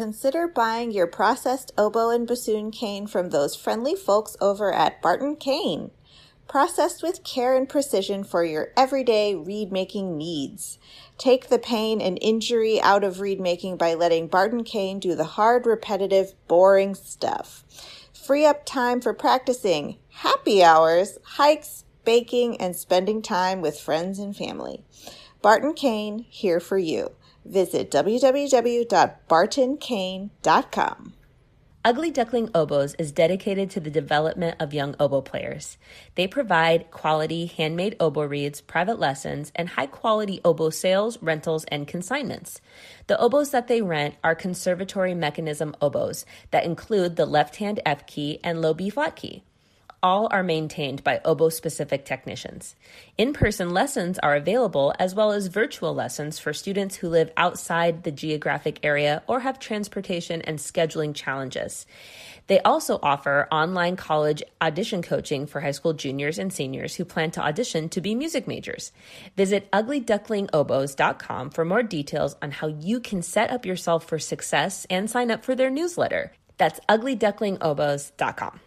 consider buying your processed oboe and bassoon cane from those friendly folks over at Barton Cane. Processed with care and precision for your everyday reed-making needs. Take the pain and injury out of reed-making by letting Barton Cane do the hard, repetitive, boring stuff. Free up time for practicing, happy hours, hikes, baking, and spending time with friends and family. Barton Cane, here for you. Visit www.bartoncane.com. Ugly Duckling Oboes is dedicated to the development of young oboe players. They provide quality handmade oboe reeds, private lessons, and high-quality oboe sales, rentals, and consignments. The oboes that they rent are conservatory mechanism oboes that include the left-hand F key and low B flat key. All are maintained by oboe-specific technicians. In-person lessons are available, as well as virtual lessons for students who live outside the geographic area or have transportation and scheduling challenges. They also offer online college audition coaching for high school juniors and seniors who plan to audition to be music majors. Visit uglyducklingoboes.com for more details on how you can set up yourself for success and sign up for their newsletter. That's uglyducklingoboes.com.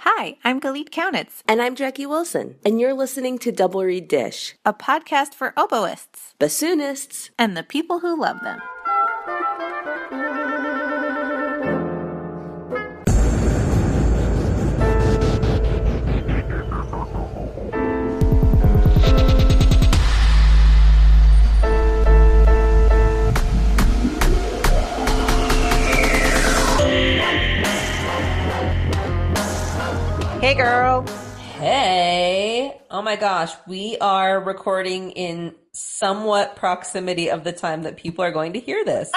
Hi, I'm Galit Kaunitz. And I'm Jacqui Wilson, and you're listening to Double Reed Dish, a podcast for oboists, bassoonists, and the people who love them. Hey, girl. Hey. Oh my gosh. We are recording in somewhat proximity of the time that people are going to hear this.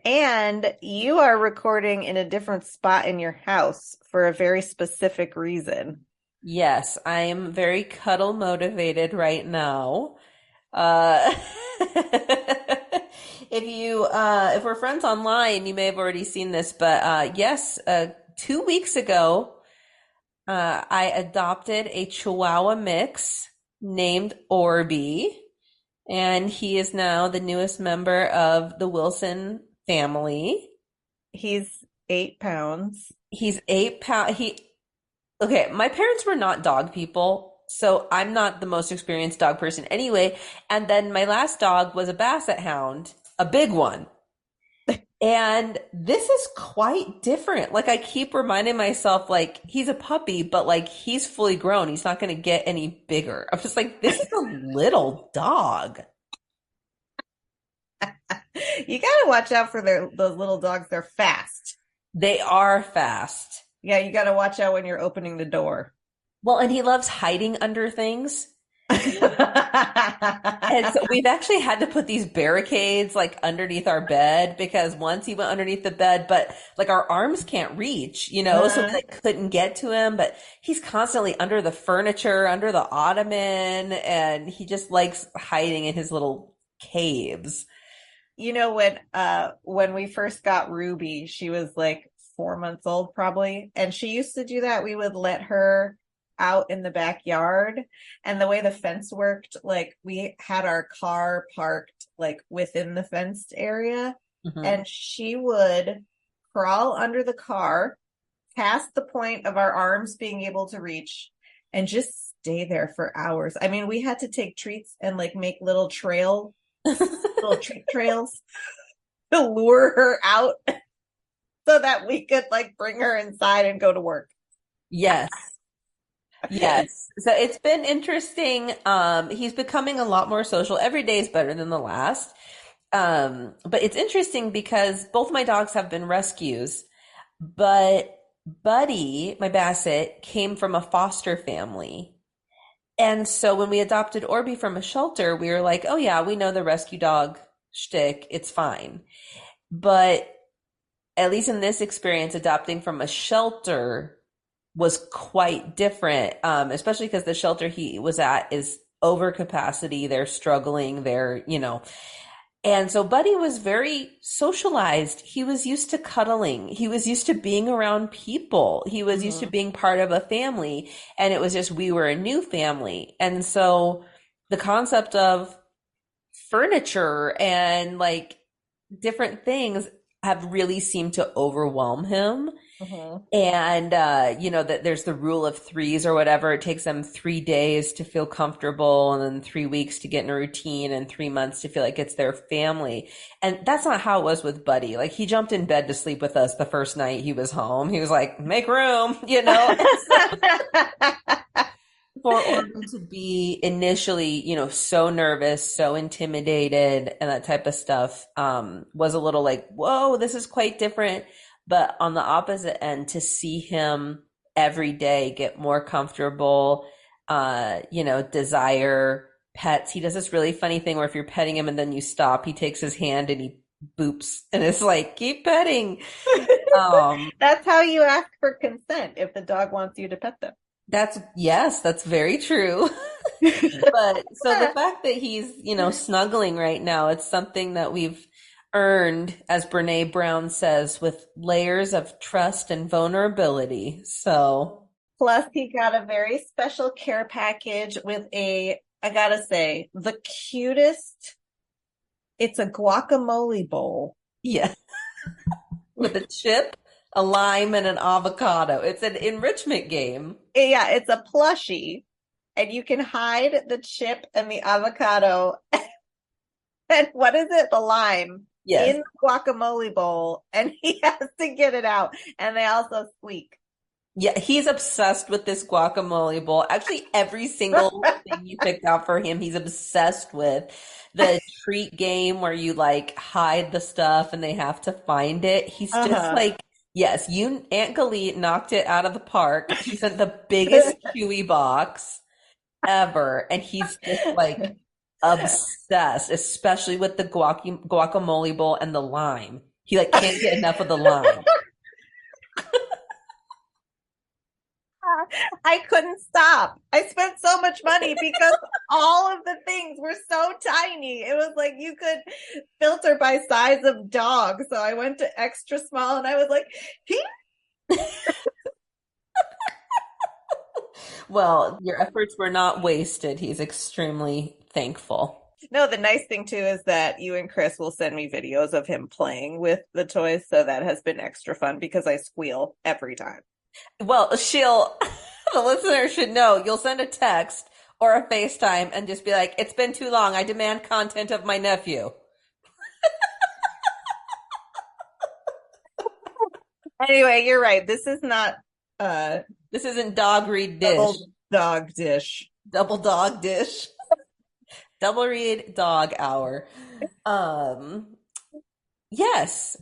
And you are recording in a different spot in your house for a very specific reason. Yes, I am very cuddle motivated right now. If we're friends online, you may have already seen this, but yes, 2 weeks ago, I adopted a Chihuahua mix named Orby, and he is now the newest member of the Wilson family. He's 8 pounds. He's 8 pounds. Okay, my parents were not dog people, so I'm not the most experienced dog person anyway. And then my last dog was a Basset Hound, a big one. And this is quite different. Like, I keep reminding myself, like, he's a puppy, but like, he's fully grown. He's not going to get any bigger. I'm just like, this is a little dog. You got to watch out for those little dogs. They're fast. They are fast. Yeah, you got to watch out when you're opening the door. Well, and he loves hiding under things. And so we've actually had to put these barricades like underneath our bed, because once he went underneath the bed, but like our arms can't reach, so we like couldn't get to him, but he's constantly under the furniture, under the ottoman, and he just likes hiding in his little caves. When we first got Ruby, she was like 4 months old probably, and she used to do that. We would let her out in the backyard, and the way the fence worked, like we had our car parked like within the fenced area, and she would crawl under the car past the point of our arms being able to reach and just stay there for hours. I mean, we had to take treats and like make little treat trails to lure her out so that we could like bring her inside and go to work. Yes. Yes. So it's been interesting. He's becoming a lot more social. Every day is better than the last. But it's interesting because both my dogs have been rescues, but Buddy, my Basset, came from a foster family. And so when we adopted Orby from a shelter, we were like, oh yeah, we know the rescue dog shtick. It's fine. But at least in this experience, adopting from a shelter was quite different, especially because the shelter he was at is over capacity. They're struggling. And so Buddy was very socialized. He was used to cuddling. He was used to being around people. He was used to being part of a family. And it was just, we were a new family. And so the concept of furniture and like different things have really seemed to overwhelm him. Mhm. And that there's the rule of threes or whatever. It takes them 3 days to feel comfortable, and then 3 weeks to get in a routine, and 3 months to feel like it's their family. And that's not how it was with Buddy. Like, he jumped in bed to sleep with us the first night he was home. He was like, make room, for Oregon to be initially, so nervous, so intimidated, and that type of stuff, was a little like, whoa, this is quite different. But on the opposite end, to see him every day get more comfortable, desire pets. He does this really funny thing where if you're petting him and then you stop, he takes his hand and he boops and it's like, keep petting. That's how you ask for consent if the dog wants you to pet them. That's very true. But so the fact that he's, snuggling right now, it's something that we've earned, as Brene Brown says, with layers of trust and vulnerability. So, Plus, he got a very special care package with I gotta say, the cutest. It's a guacamole bowl. yeah, with a chip, a lime, and an avocado. It's an enrichment game. Yeah, it's a plushie, and you can hide the chip and the avocado and what is it? The lime Yes. in the guacamole bowl, and he has to get it out. And they also squeak. Yeah, he's obsessed with this guacamole bowl. Actually, every single thing you picked out for him, he's obsessed with. The treat game where you like hide the stuff and they have to find it. He's just like, yes, Aunt Galit knocked it out of the park. She sent the biggest Chewy box ever, and he's just like obsessed, especially with the guacamole bowl and the lime. He like can't get enough of the lime. I couldn't stop. I spent so much money because all of the things were so tiny. It was like you could filter by size of dog. So I went to extra small and I was like, Well, your efforts were not wasted. He's extremely thankful. No, the nice thing too is that you and Chris will send me videos of him playing with the toys. So that has been extra fun because I squeal every time. Well, the listener should know, you'll send a text or a FaceTime and just be like, it's been too long. I demand content of my nephew. Anyway, you're right. This is not this isn't dog read dish. Double dog dish. Double dog dish. Double read dog hour. Yes.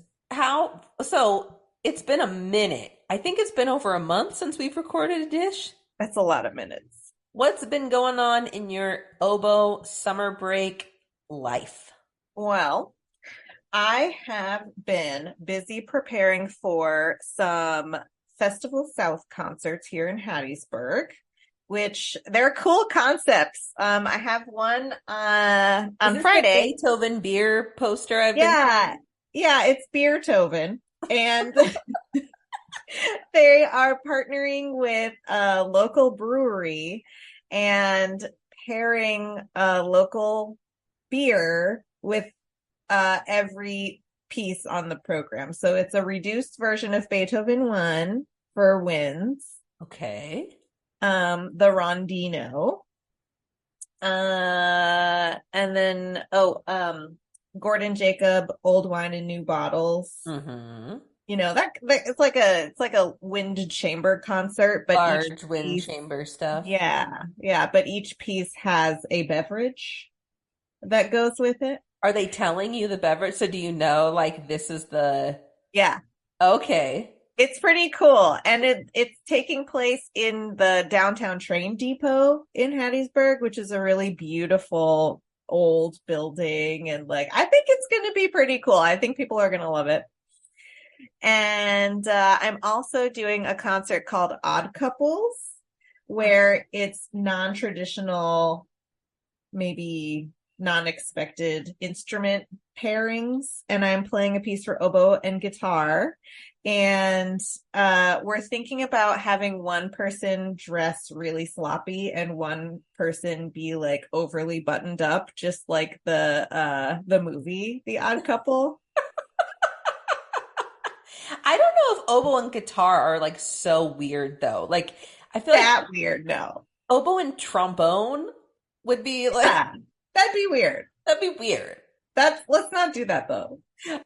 So it's been a minute. I think it's been over a month since we've recorded a dish. That's a lot of minutes. What's been going on in your Oboe summer break life? Well, I have been busy preparing for some Festival South concerts here in Hattiesburg, which they're cool concepts. I have one on Friday. Beethoven beer poster. Yeah, it's Beertoven, and they are partnering with a local brewery and pairing a local beer with every piece on the program. So it's a reduced version of Beethoven 1 for winds. Okay. The Rondino. And then Gordon Jacob, Old Wine in New Bottles. Mm-hmm. You know, that it's like a wind chamber concert, but large wind chamber stuff. Yeah, but each piece has a beverage that goes with it. Are they telling you the beverage? So do you know, like, this is the... Yeah. Okay. It's pretty cool. And it's taking place in the downtown train depot in Hattiesburg, which is a really beautiful old building. And like, I think it's going to be pretty cool. I think people are going to love it. And I'm also doing a concert called Odd Couples, where it's non-traditional, maybe non-expected instrument pairings. And I'm playing a piece for oboe and guitar. And we're thinking about having one person dress really sloppy and one person be like overly buttoned up, just like the movie, The Odd Couple. I don't know if oboe and guitar are like so weird though. Like I feel like That weird, no. oboe and trombone would be like Yeah, that'd be weird. that'd be weird. Let's not do that though.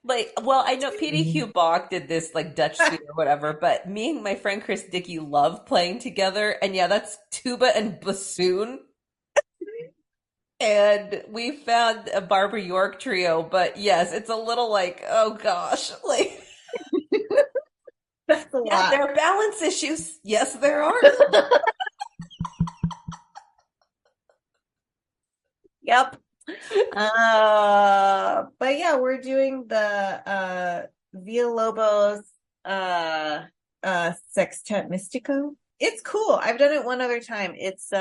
Like, well, I know PDQ Bach did this like Dutch suite or whatever, but me and my friend Chris Dickey love playing together, and yeah, that's tuba and bassoon. And we found a Barbara York trio, but yes, it's a little like, oh gosh, like That's a yeah, lot. there are balance issues. Yes, there are. Yep. But yeah, we're doing the Villalobos Sextet Mystico. It's cool. I've done it one other time. It's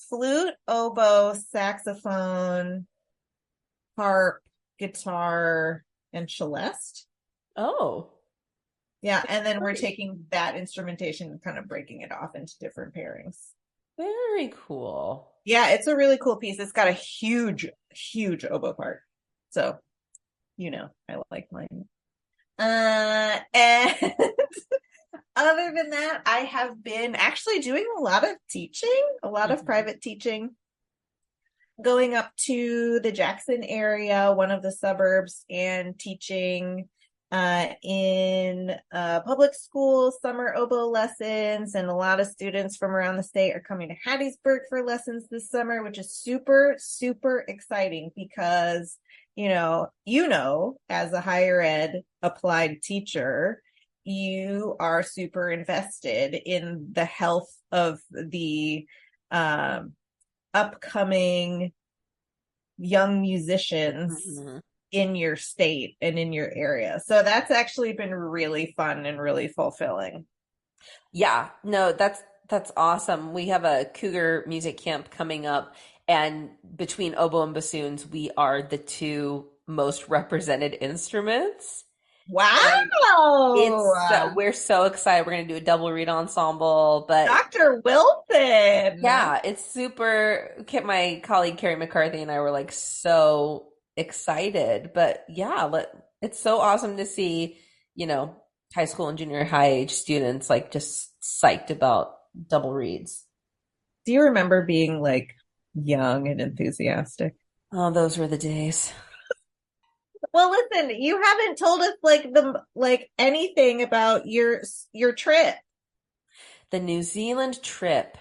flute, oboe, saxophone, harp, guitar, and celeste. Oh, Yeah, and then we're taking that instrumentation and kind of breaking it off into different pairings. very cool. Yeah, it's a really cool piece. It's got a huge, huge oboe part. So, I like mine. And other than that, I have been actually doing a lot of teaching, a lot of private teaching, going up to the Jackson area, one of the suburbs, and teaching in public school summer oboe lessons. And a lot of students from around the state are coming to Hattiesburg for lessons this summer, which is super, super exciting because, as a higher ed applied teacher, you are super invested in the health of the upcoming young musicians in your state and in your area. So that's actually been really fun and really fulfilling. Yeah, no, that's awesome. We have a Cougar music camp coming up, and between oboe and bassoons, we are the two most represented instruments. Wow. We're so excited. We're going to do a double reed ensemble, but Dr. Wilson. yeah, it's super. My colleague Carrie McCarthy and I were like so excited, but yeah, it's so awesome to see, high school and junior high age students like just psyched about double reeds. Do you remember being like young and enthusiastic? Oh, those were the days. Well, listen, you haven't told us anything about your trip. The New Zealand trip.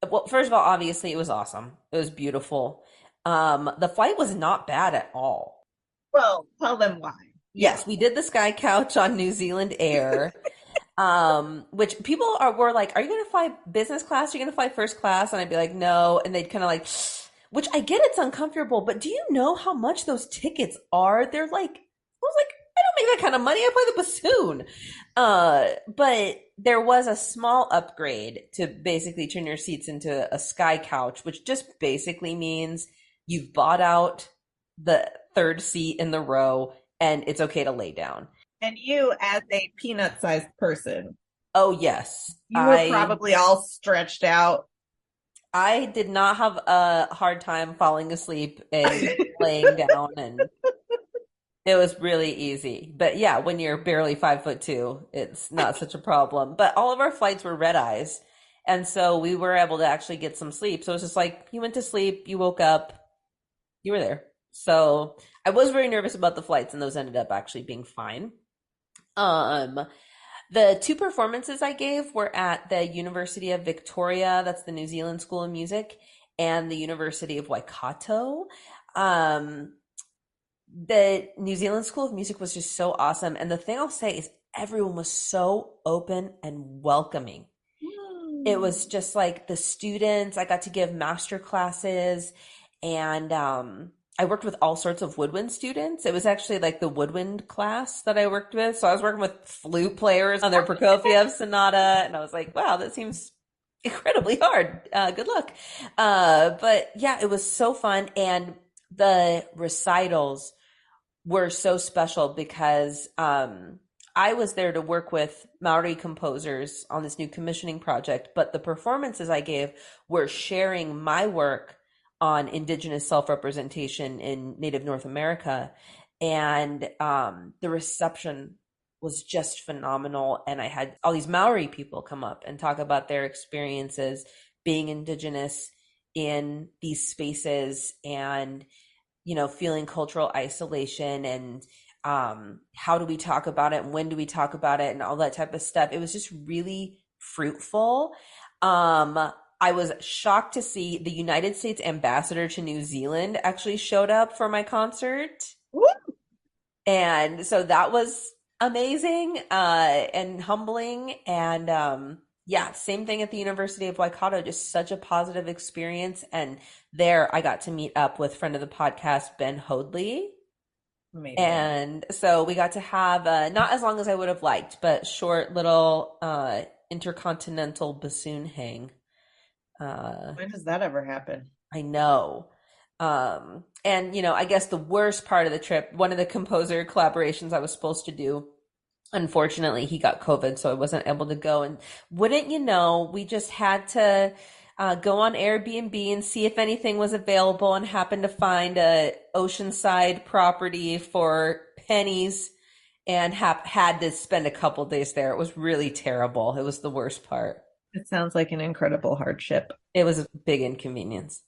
Well, first of all, obviously it was awesome. It was beautiful. The flight was not bad at all. Well, tell them why. Yes, we did the Sky Couch on New Zealand Air, which people were like, "Are you going to fly business class? Are you going to fly first class?" And I'd be like, "No," and they'd kind of like, which I get it's uncomfortable, but do you know how much those tickets are? They're like, I was like, I don't make that kind of money. I play the bassoon. But there was a small upgrade to basically turn your seats into a Sky Couch, which just basically means you've bought out the third seat in the row and it's okay to lay down. And you, as a peanut-sized person, oh yes, you were probably all stretched out. I did not have a hard time falling asleep and laying down, and it was really easy. But yeah, when you're barely 5'2", it's not such a problem. But all of our flights were red eyes, and so we were able to actually get some sleep. So it's just like you went to sleep, you woke up, you were there. So I was very nervous about the flights, and those ended up actually being fine. The two performances I gave were at the University of Victoria, that's the New Zealand School of Music, and the University of Waikato. The New Zealand School of Music was just so awesome. And the thing I'll say is everyone was so open and welcoming. It was just like the students, I got to give master classes, and I worked with all sorts of woodwind students. It was actually like the woodwind class that I worked with. So I was working with flute players on their Prokofiev sonata. And I was like, wow, that seems incredibly hard. Good luck. But yeah, it was so fun. And the recitals were so special because I was there to work with Maori composers on this new commissioning project. But the performances I gave were sharing my work on Indigenous self-representation in Native North America. And the reception was just phenomenal. And I had all these Maori people come up and talk about their experiences being Indigenous in these spaces and, feeling cultural isolation and how do we talk about it and when do we talk about it and all that type of stuff. It was just really fruitful. I was shocked to see the United States ambassador to New Zealand actually showed up for my concert. Woo! And so that was amazing and humbling. And yeah, same thing at the University of Waikato, just such a positive experience. And there I got to meet up with friend of the podcast, Ben Hoadley. Amazing. And so we got to have not as long as I would have liked, but short little intercontinental bassoon hang. When does that ever happen? I know. And I guess the worst part of the trip, one of the composer collaborations I was supposed to do, unfortunately, he got COVID, so I wasn't able to go. And wouldn't you know, we just had to go on Airbnb and see if anything was available and happened to find a oceanside property for pennies and had to spend a couple days there. It was really terrible. It was the worst part. It sounds like an incredible hardship. It was a big inconvenience.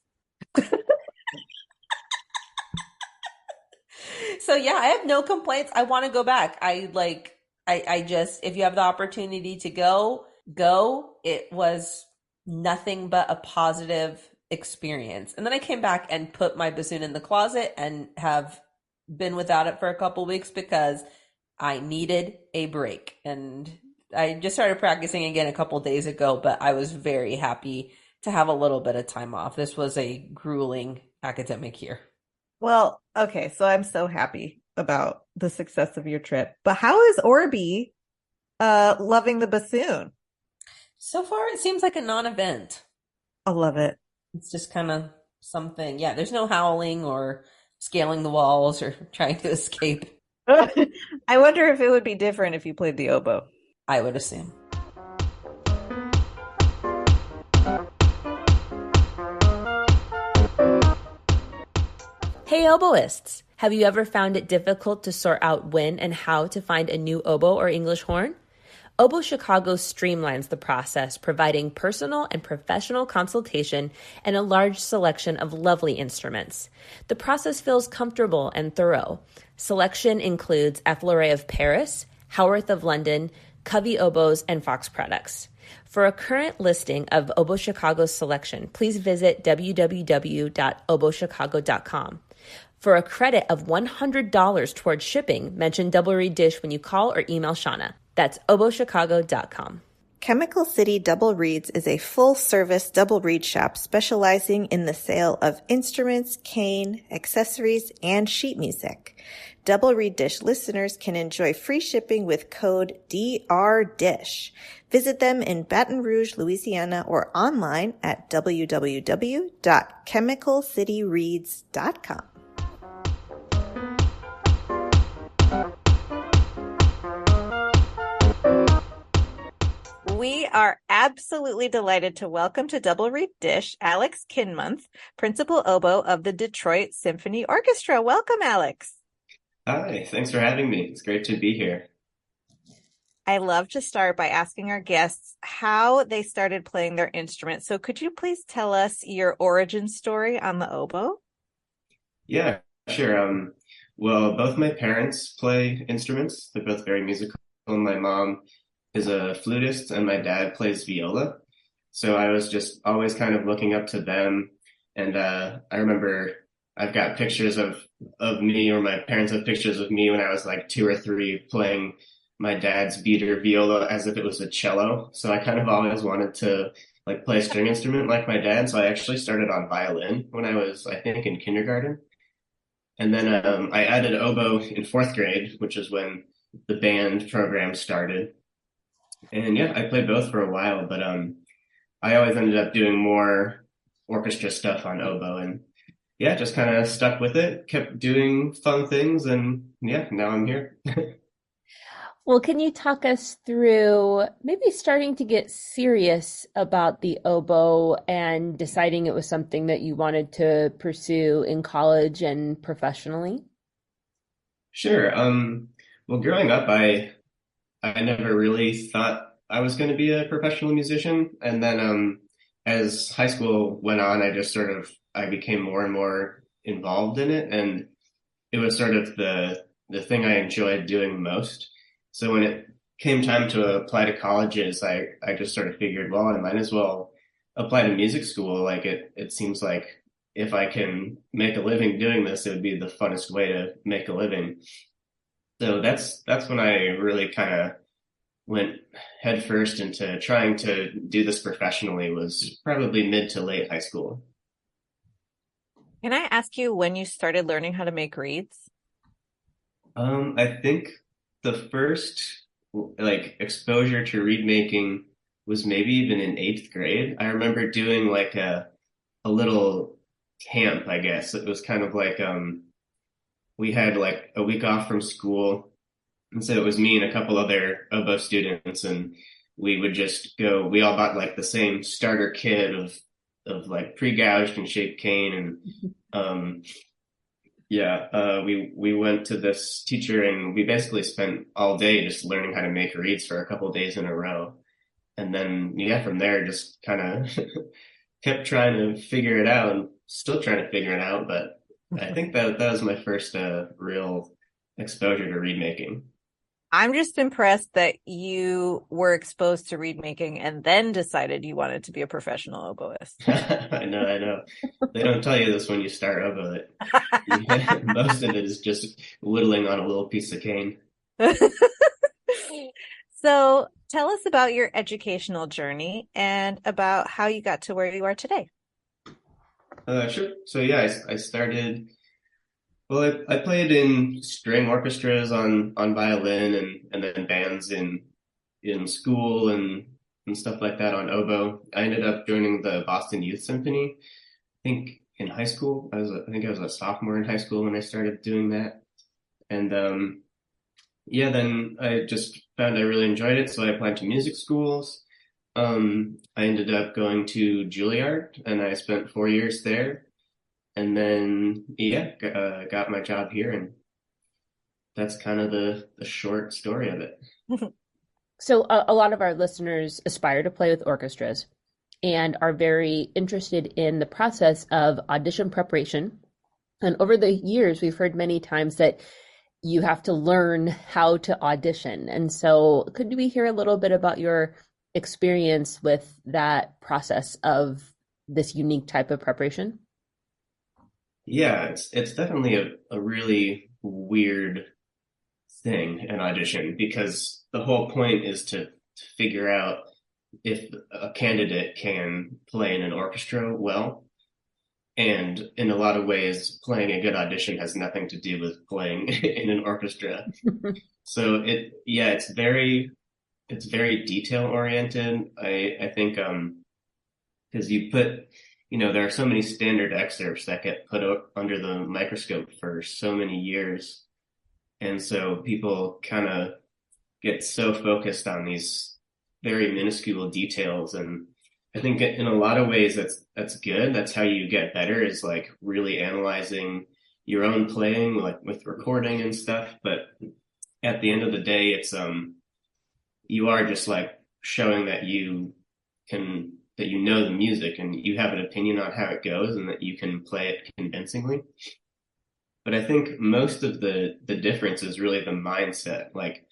So yeah, I have no complaints. I want to go back. I just, if you have the opportunity to go. It was nothing but a positive experience. And then I came back and put my bassoon in the closet and have been without it for a couple weeks because I needed a break. And I just started practicing again a couple days ago, but I was very happy to have a little bit of time off. This was a grueling academic year. Well, okay, so I'm so happy about the success of your trip. But how is Orby loving the bassoon? So far, it seems like a non-event. I love it. It's just kind of something. Yeah, there's no howling or scaling the walls or trying to escape. I wonder if it would be different if you played the oboe. I would assume. Hey oboists! Have you ever found it difficult to sort out when and how to find a new oboe or English horn? Oboe Chicago streamlines the process, providing personal and professional consultation and a large selection of lovely instruments. The process feels comfortable and thorough. Selection includes Effleray of Paris, Howarth of London, Covey oboes, and Fox products. For a current listing of Oboe Chicago's selection, please visit www.oboechicago.com. For a credit of $100 towards shipping, mention Double Reed Dish when you call or email Shauna. That's oboechicago.com. Chemical City Double Reeds is a full-service double reed shop specializing in the sale of instruments, cane, accessories, and sheet music. Double Reed Dish listeners can enjoy free shipping with code DRDISH. Visit them in Baton Rouge, Louisiana, or online at www.chemicalcityreeds.com. We are absolutely delighted to welcome to Double Reed Dish Alex Kinmonth, Principal Oboe of the Detroit Symphony Orchestra. Welcome, Alex. Hi, thanks for having me. It's great to be here. I love to start by asking our guests how they started playing their instrument. So could you please tell us your origin story on the oboe? Yeah, sure. Well, both my parents play instruments. They're both very musical. My mom is a flutist and my dad plays viola. So I was just always kind of looking up to them. And I remember I've got pictures of me, or my parents have pictures of me when I was like 2 or 3 playing my dad's beater viola as if it was a cello. So I kind of always wanted to like play a string instrument like my dad. So I actually started on violin when I was, I think, in kindergarten. And then I added oboe in 4th grade, which is when the band program started. And yeah, I played both for a while, but I always ended up doing more orchestra stuff on oboe, and yeah, just kind of stuck with it, kept doing fun things, and yeah, now I'm here. Well, can you talk us through maybe starting to get serious about the oboe and deciding it was something that you wanted to pursue in college and professionally? Sure. Well, growing up, I I never really thought I was going to be a professional musician. And then as high school went on, I became more and more involved in it. And it was sort of the thing I enjoyed doing most. So when it came time to apply to colleges, I just sort of figured, well, I might as well apply to music school. Like it seems like if I can make a living doing this, it would be the funnest way to make a living. So that's when I really kind of went headfirst into trying to do this professionally, was probably mid to late high school. Can I ask you when you started learning how to make reeds? I think the first like exposure to reed making was maybe even in eighth grade. I remember doing like a little camp, I guess. It was kind of like we had like a week off from school, and so it was me and a couple other oboe students, and we would just go. We all bought like the same starter kit of like pre-gouged and shaped cane, and we went to this teacher, and we basically spent all day just learning how to make reeds for a couple of days in a row, and then from there just kind of kept trying to figure it out, and still trying to figure it out. But I think that was my first real exposure to reed making. I'm just impressed that you were exposed to reed making and then decided you wanted to be a professional oboist. I know. They don't tell you this when you start oboe. Most of it is just whittling on a little piece of cane. So tell us about your educational journey and about how you got to where you are today. Sure. So yeah, I started. Well, I played in string orchestras on violin, and then bands in school and stuff like that on oboe. I ended up joining the Boston Youth Symphony. I think in high school, I think I was a sophomore in high school when I started doing that. And then I just found I really enjoyed it, so I applied to music schools. I ended up going to Juilliard, and I spent 4 years there. And then, got my job here, and that's kind of the short story of it. So a lot of our listeners aspire to play with orchestras and are very interested in the process of audition preparation. And over the years, we've heard many times that you have to learn how to audition. And so could we hear a little bit about your experience with that process of this unique type of preparation? Yeah, it's definitely a really weird thing, an audition, because the whole point is to figure out if a candidate can play in an orchestra well. And in a lot of ways, playing a good audition has nothing to do with playing in an orchestra. So it's very detail oriented. I think because there are so many standard excerpts that get put under the microscope for so many years. And so people kind of get so focused on these very minuscule details. And I think in a lot of ways that's good. That's how you get better, is like really analyzing your own playing, like with recording and stuff. But at the end of the day, it's you are just like showing that that you know the music and you have an opinion on how it goes and that you can play it convincingly. But I think most of the difference is really the mindset, like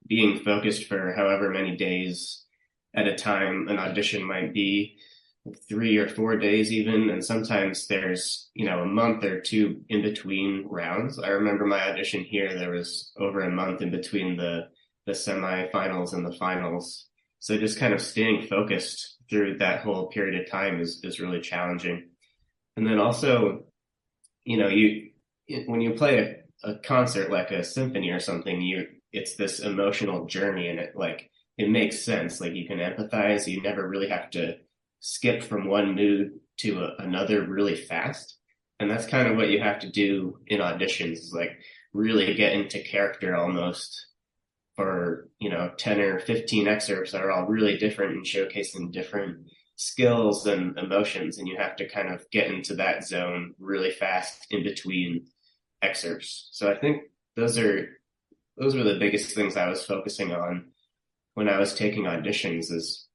being focused for however many days at a time. An audition might be 3 or 4 days even, and sometimes there's a month or two in between rounds. I remember my audition here, there was over a month in between the semifinals and the finals. So just kind of staying focused through that whole period of time is really challenging. And then also, when you play a concert like a symphony or something, it's this emotional journey, and it makes sense. Like you can empathize. You never really have to skip from one mood to another really fast. And that's kind of what you have to do in auditions, is like really get into character almost for 10 or 15 excerpts that are all really different and showcasing different skills and emotions, and you have to kind of get into that zone really fast in between excerpts. So I think those are those were the biggest things I was focusing on when I was taking auditions, is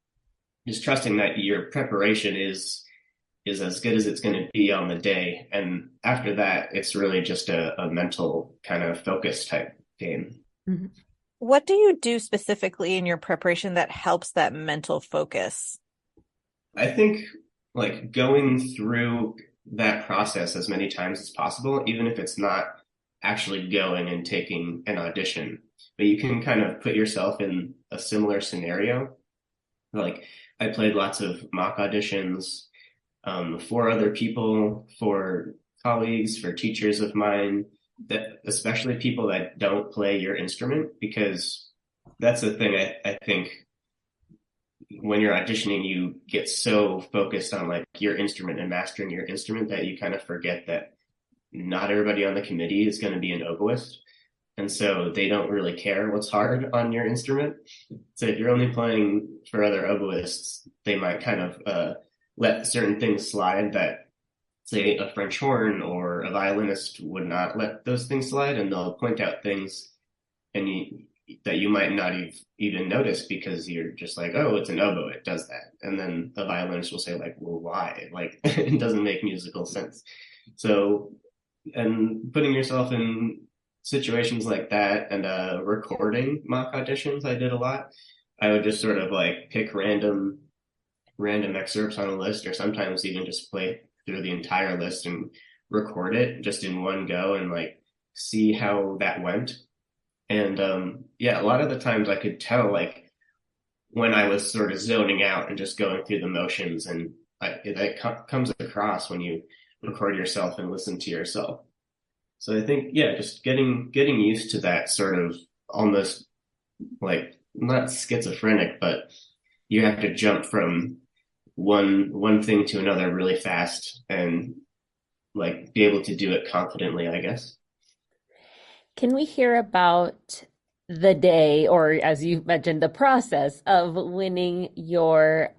just trusting that your preparation is as good as it's going to be on the day. And after that, it's really just a mental kind of focus type game. Mm-hmm. What do you do specifically in your preparation that helps that mental focus? I think like going through that process as many times as possible, even if it's not actually going and taking an audition, but you can kind of put yourself in a similar scenario. Like I played lots of mock auditions for other people, for colleagues, for teachers of mine, that especially people that don't play your instrument, because that's the thing I think when you're auditioning, you get so focused on like your instrument and mastering your instrument that you kind of forget that not everybody on the committee is going to be an oboist. And so they don't really care what's hard on your instrument. So if you're only playing for other oboists, they might kind of let certain things slide that, say, a French horn or a violinist would not let those things slide, and they'll point out things that you might not even notice because you're just like, oh, it's an oboe, it does that. And then the violinist will say like, well, why? Like, it doesn't make musical sense. So, and putting yourself in situations like that, and recording mock auditions, I did a lot. I would just sort of like pick random excerpts on a list, or sometimes even just play through the entire list and record it just in one go and like see how that went. And yeah, a lot of the times I could tell like when I was sort of zoning out and just going through the motions, and that comes across when you record yourself and listen to yourself. So I think, yeah, just getting used to that sort of almost like not schizophrenic, but you have to jump from one thing to another really fast and like be able to do it confidently, I guess. Can we hear about the day, or as you mentioned, the process of winning your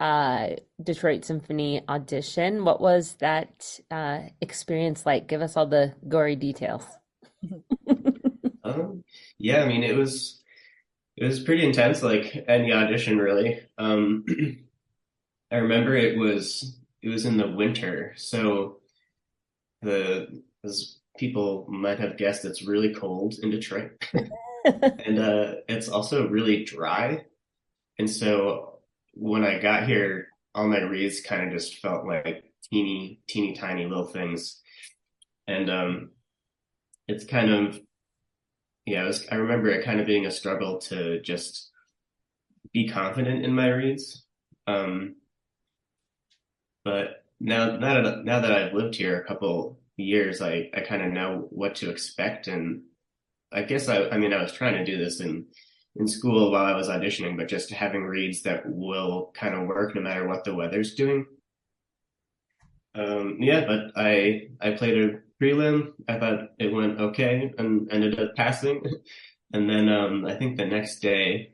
Detroit Symphony audition? What was that experience like? Give us all the gory details. Yeah, I mean, it was pretty intense, like any audition, really. I remember it was in the winter, so as people might have guessed, it's really cold in Detroit. And it's also really dry. And so when I got here, all my reeds kind of just felt like teeny tiny little things. And it's kind of, yeah, I remember it kind of being a struggle to just be confident in my reeds. But now that I've lived here a couple years, I kind of know what to expect. And I guess I mean, I was trying to do this in school while I was auditioning, but just having reads that will kind of work no matter what the weather's doing. Yeah, but I played a prelim. I thought it went okay and ended up passing. And then I think the next day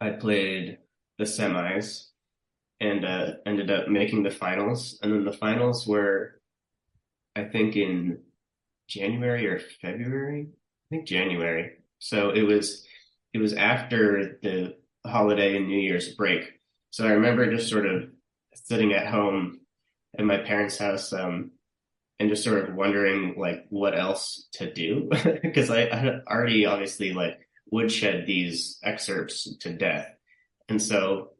I played the semis and ended up making the finals. And then the finals were, I think, in January or February. I think January. So it was after the holiday and New Year's break. So I remember just sort of sitting at home at my parents' house, and just sort of wondering like what else to do because I had already obviously like woodshed these excerpts to death, and so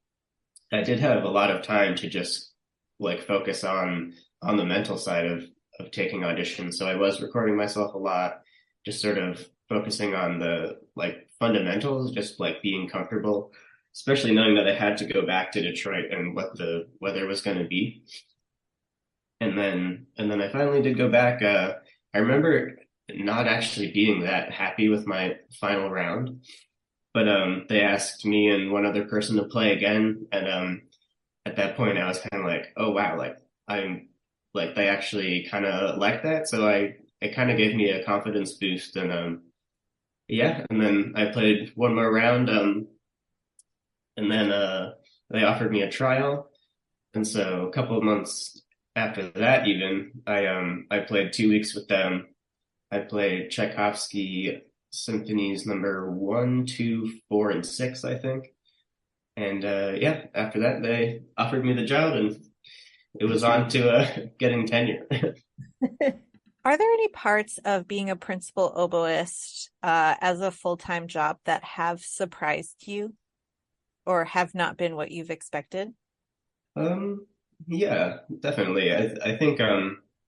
I did have a lot of time to just like focus on the mental side of taking auditions. So I was recording myself a lot, just sort of focusing on the like fundamentals, just like being comfortable, especially knowing that I had to go back to Detroit and what the weather was going to be. And then I finally did go back. I remember not actually being that happy with my final round, but they asked me and one other person to play again, and at that point I was kind of like, oh wow, like I'm like they actually kind of like that, so it kind of gave me a confidence boost, and yeah, and then I played one more round, and then they offered me a trial, and so a couple of months after that, even I played 2 weeks with them. I played Tchaikovsky, symphonies number 1, 2, 4, and 6, I think. And yeah, after that, they offered me the job, and it was on to getting tenure. Are there any parts of being a principal oboist as a full-time job that have surprised you or have not been what you've expected? Yeah, definitely. I think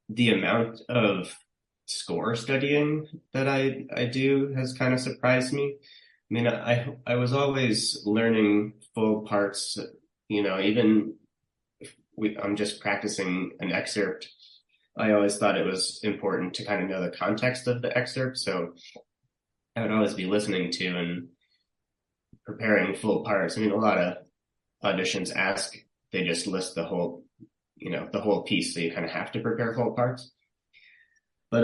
the amount of score studying that I do has kind of surprised me. I mean, I was always learning full parts, even if I'm just practicing an excerpt. I always thought it was important to kind of know the context of the excerpt. So I would always be listening to and preparing full parts. I mean, a lot of auditions they just list the whole piece. So you kind of have to prepare full parts. But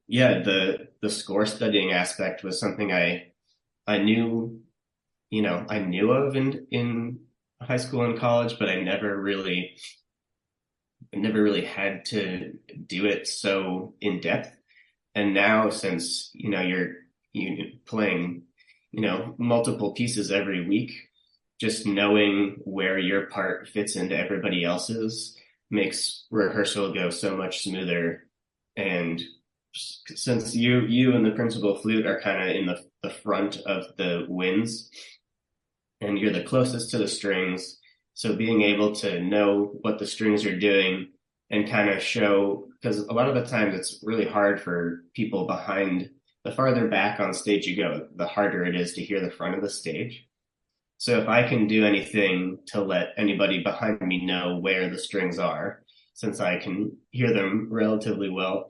yeah, the score studying aspect was something I knew, I knew of in high school and college, but I never really had to do it so in depth. And now, since you're playing multiple pieces every week, just knowing where your part fits into everybody else's makes rehearsal go so much smoother. And since you and the principal flute are kind of in the front of the winds, and you're the closest to the strings, so being able to know what the strings are doing and kind of show, because a lot of the times it's really hard for people behind. The farther back on stage you go, the harder it is to hear the front of the stage. So if I can do anything to let anybody behind me know where the strings are, since I can hear them relatively well,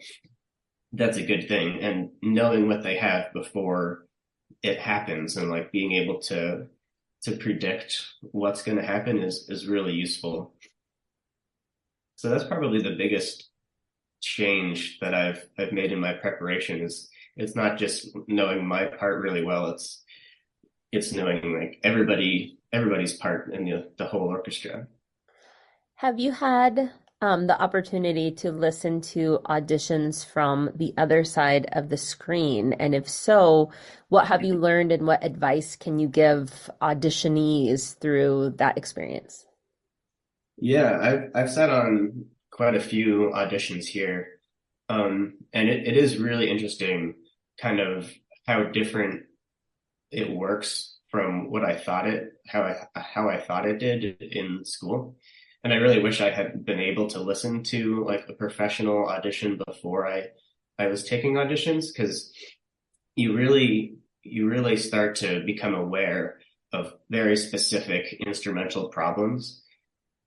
that's a good thing. And knowing what they have before it happens, and like being able to predict what's going to happen is really useful. So that's probably the biggest change that I've made in my preparation. Is it's not just knowing my part really well, it's knowing like everybody's part in the whole orchestra. Have you had the opportunity to listen to auditions from the other side of the screen? And if so, what have you learned and what advice can you give auditionees through that experience? Yeah, I've sat on quite a few auditions here. And it is really interesting kind of how different it works from what I thought how I thought it did in school. And I really wish I had been able to listen to like a professional audition before I was taking auditions, because you really start to become aware of very specific instrumental problems.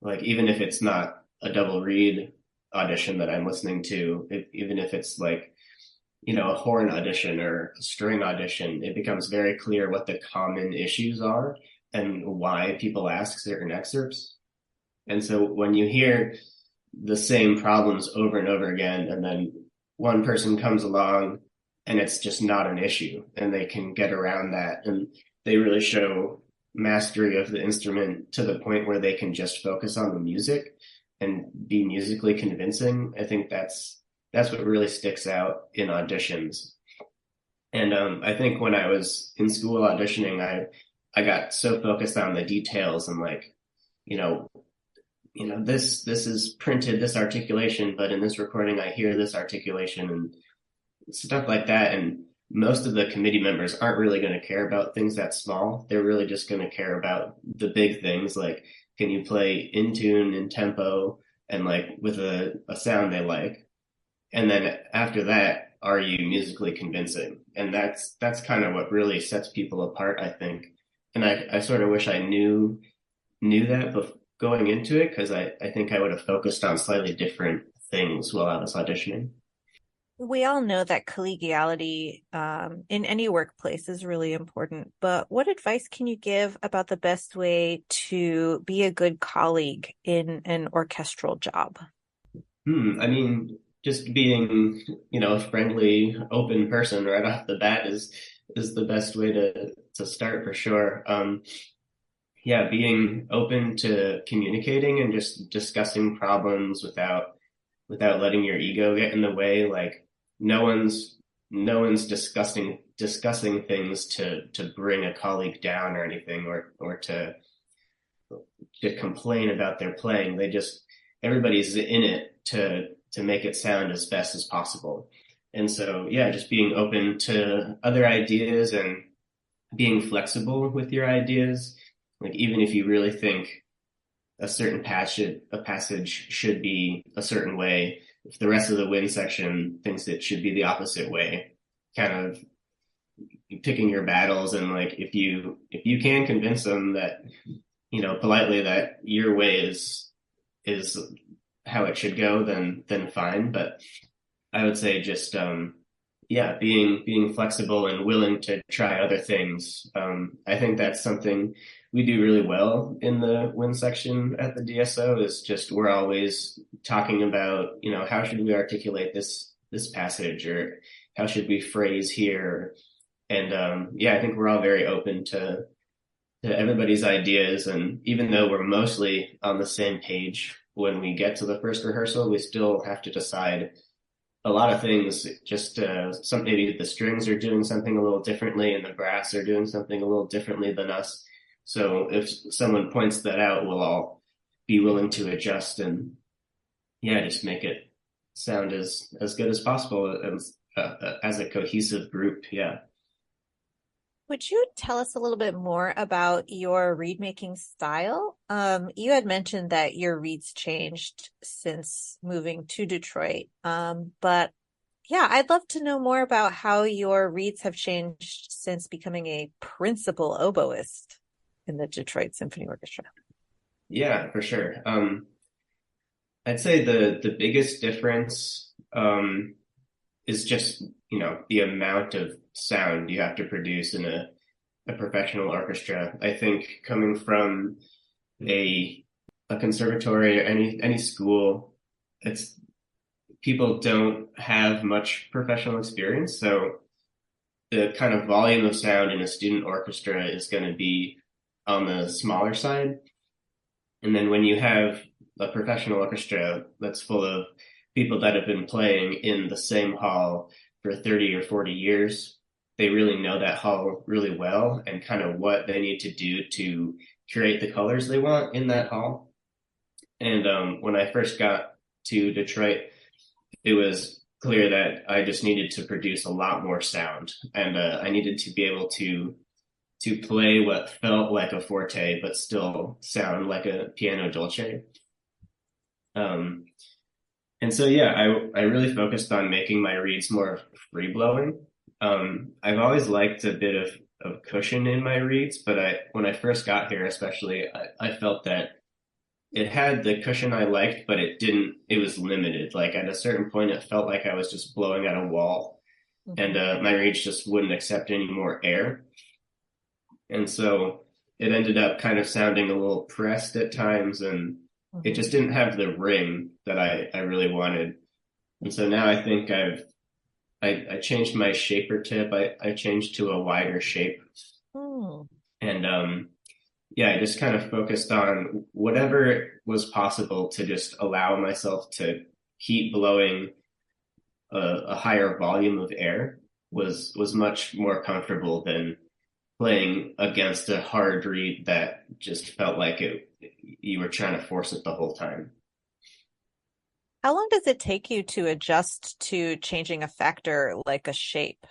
Like even if it's not a double reed audition that I'm listening to, even if it's like a horn audition or a string audition, it becomes very clear what the common issues are and why people ask certain excerpts. And so when you hear the same problems over and over again, and then one person comes along and it's just not an issue and they can get around that, and they really show mastery of the instrument to the point where they can just focus on the music and be musically convincing, I think that's what really sticks out in auditions. And I think when I was in school auditioning, I got so focused on the details and like, this is printed this articulation, but in this recording I hear this articulation and stuff like that. And most of the committee members aren't really going to care about things that small. They're really just going to care about the big things, like can you play in tune, in tempo, and like with a sound they like. And then after that, are you musically convincing? And that's kind of what really sets people apart, I think. And I sort of wish I knew that going into it, because I think I would have focused on slightly different things while I was auditioning. We all know that collegiality in any workplace is really important, but what advice can you give about the best way to be a good colleague in an orchestral job? I mean, just being, a friendly, open person right off the bat is the best way to start, for sure. Yeah, being open to communicating and just discussing problems without letting your ego get in the way. Like no one's discussing discussing things to bring a colleague down or anything, or to complain about their playing. Everybody's in it to make it sound as best as possible. And so, yeah, just being open to other ideas and being flexible with your ideas. Like, even if you really think a certain passage should be a certain way, if the rest of the wind section thinks it should be the opposite way, kind of picking your battles. And like, if you can convince them that, politely, that your way is how it should go, then fine. But I would say just being flexible and willing to try other things. I think that's something we do really well in the wind section at the DSO, is just we're always talking about, how should we articulate this passage, or how should we phrase here? And I think we're all very open to everybody's ideas. And even though we're mostly on the same page when we get to the first rehearsal, we still have to decide a lot of things. Just maybe the strings are doing something a little differently and the brass are doing something a little differently than us. So if someone points that out, we'll all be willing to adjust and just make it sound as good as possible as a cohesive group. Yeah. Would you tell us a little bit more about your reed making style? You had mentioned that your reeds changed since moving to Detroit. But yeah, I'd love to know more about how your reeds have changed since becoming a principal oboist in the Detroit Symphony Orchestra. Yeah, for sure. I'd say the biggest difference is just, the amount of sound you have to produce in a professional orchestra. I think coming from a conservatory or any school, people don't have much professional experience. So the kind of volume of sound in a student orchestra is going to be on the smaller side. And then when you have a professional orchestra that's full of people that have been playing in the same hall for 30 or 40 years, they really know that hall really well and kind of what they need to do to create the colors they want in that hall. And when I first got to Detroit, it was clear that I just needed to produce a lot more sound, and I needed to be able to play what felt like a forte but still sound like a piano dolce. And so, I really focused on making my reeds more free-blowing. I've always liked a bit of cushion in my reeds, but when I first got here especially, I felt that it had the cushion I liked, but it was limited. Like, at a certain point, it felt like I was just blowing at a wall, and my reeds just wouldn't accept any more air. And so it ended up kind of sounding a little pressed at times, and it just didn't have the ring that I really wanted. And so now I think I changed my shaper tip. I changed to a wider shape. And I just kind of focused on whatever was possible to just allow myself to keep blowing a higher volume of air was much more comfortable than playing against a hard reed that just felt like you were trying to force it the whole time. How long does it take you to adjust to changing a factor like a shape?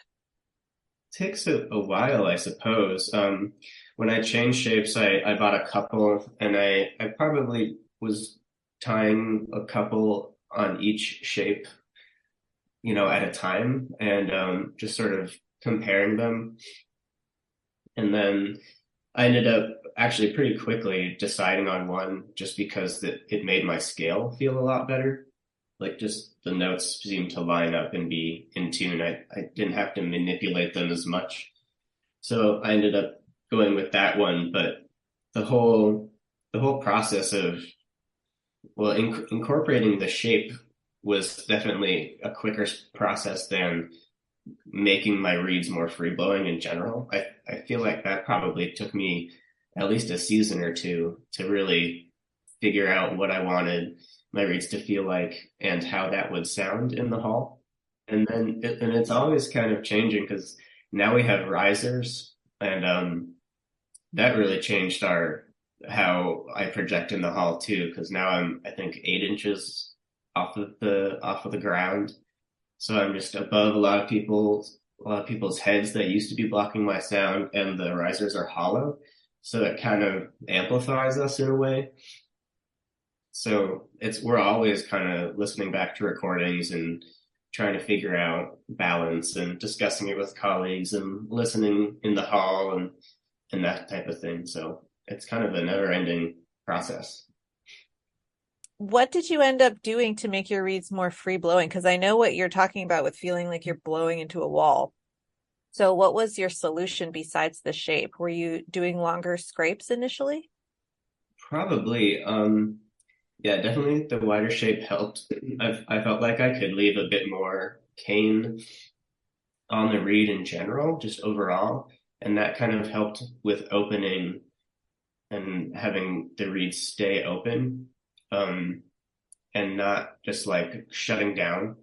It takes a while, I suppose. When I changed shapes, I bought a couple, and I probably was tying a couple on each shape, at a time, and just sort of comparing them. And then I ended up actually pretty quickly deciding on one, just because it made my scale feel a lot better. Like, just the notes seemed to line up and be in tune. I didn't have to manipulate them as much. So I ended up going with that one. But the whole process of, incorporating the shape was definitely a quicker process than making my reeds more free-blowing in general. I feel like that probably took me at least a season or two to really figure out what I wanted my reeds to feel like and how that would sound in the hall. And then it's always kind of changing, because now we have risers, and that really changed our how I project in the hall too, because now I'm I think 8 inches off of the ground, so I'm just above a lot of people's heads that used to be blocking my sound, and the risers are hollow, so it kind of amplifies us in a way. So we're always kind of listening back to recordings and trying to figure out balance and discussing it with colleagues and listening in the hall and that type of thing. So it's kind of a never ending process. What did you end up doing to make your reeds more free blowing? Because I know what you're talking about with feeling like you're blowing into a wall. So what was your solution besides the shape? Were you doing longer scrapes initially? Probably, yeah, definitely the wider shape helped. I felt like I could leave a bit more cane on the reed in general, just overall, and that kind of helped with opening and having the reed stay open, and not just like shutting down.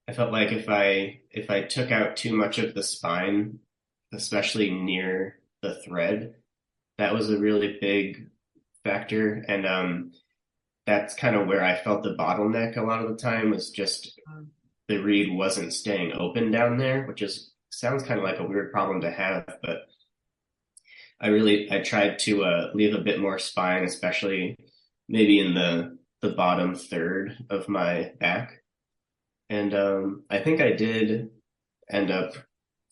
I felt like if I took out too much of the spine, especially near the thread, that was a really big factor, and that's kind of where I felt the bottleneck a lot of the time was just the reed wasn't staying open down there, which is sounds kind of like a weird problem to have, but I tried to leave a bit more spine, especially maybe in the bottom third of my back, and I think I did end up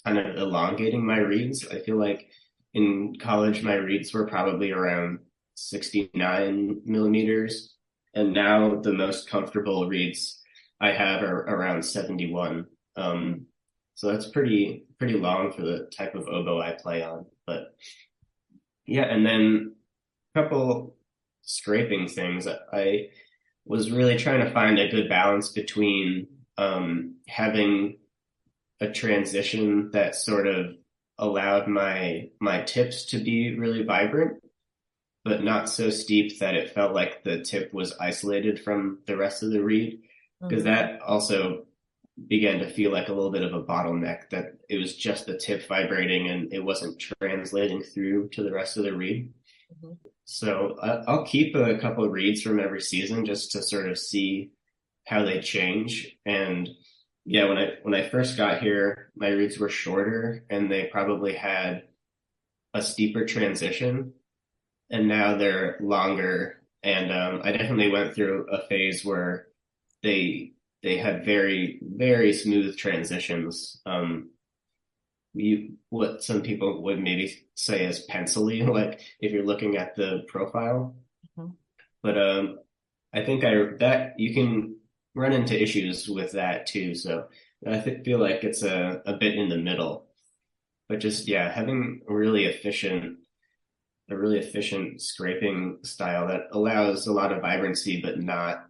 kind of elongating my reeds. I feel like in college my reeds were probably around 69 millimeters, and now the most comfortable reeds I have are around 71. So that's pretty long for the type of oboe I play on. But yeah, and then a couple scraping things. I was really trying to find a good balance between having a transition that sort of allowed my tips to be really vibrant, but not so steep that it felt like the tip was isolated from the rest of the reed, because that also began to feel like a little bit of a bottleneck, that it was just the tip vibrating and it wasn't translating through to the rest of the reed. So I'll keep a couple of reeds from every season just to sort of see how they change. And yeah, when I first got here, my reeds were shorter and they probably had a steeper transition, and now they're longer. And I definitely went through a phase where they had very, very smooth transitions. What some people would maybe say is pencily, like if you're looking at the profile. But I think that you can run into issues with that too. So feel like it's a bit in the middle. But just yeah, having a really efficient scraping style that allows a lot of vibrancy, but not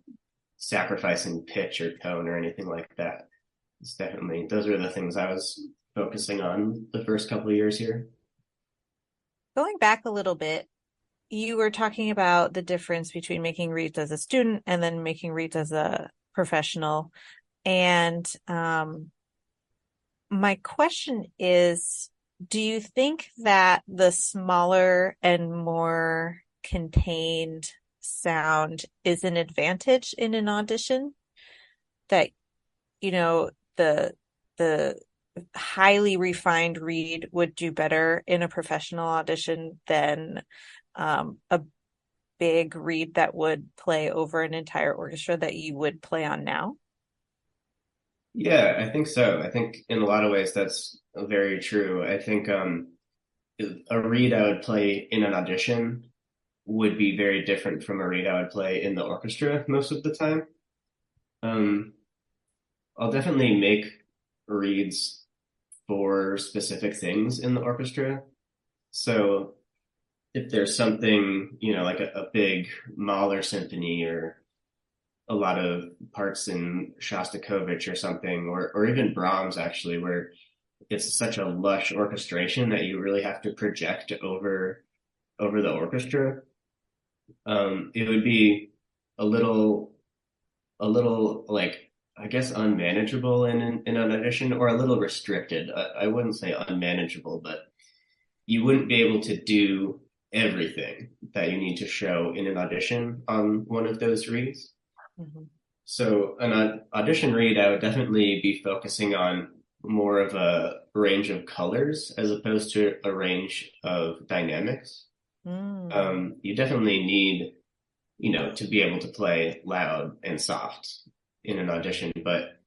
sacrificing pitch or tone or anything like that. It's definitely, those are the things I was focusing on the first couple of years here. Going back a little bit, you were talking about the difference between making reeds as a student and then making reeds as a professional. And my question is, do you think that the smaller and more contained sound is an advantage in an audition? That, the highly refined reed would do better in a professional audition than a big reed that would play over an entire orchestra that you would play on now? Yeah, I think so. I think in a lot of ways that's very true. I think a reed I would play in an audition would be very different from a reed I would play in the orchestra most of the time. I'll definitely make reeds for specific things in the orchestra. So if there's something, like a big Mahler symphony or a lot of parts in Shostakovich or something, or even Brahms actually, where it's such a lush orchestration that you really have to project over the orchestra. It would be a little like I guess unmanageable in an audition, or a little restricted. I wouldn't say unmanageable, but you wouldn't be able to do everything that you need to show in an audition on one of those reads. Mm-hmm. So an audition read, I would definitely be focusing on more of a range of colors as opposed to a range of dynamics. You definitely need, to be able to play loud and soft in an audition, but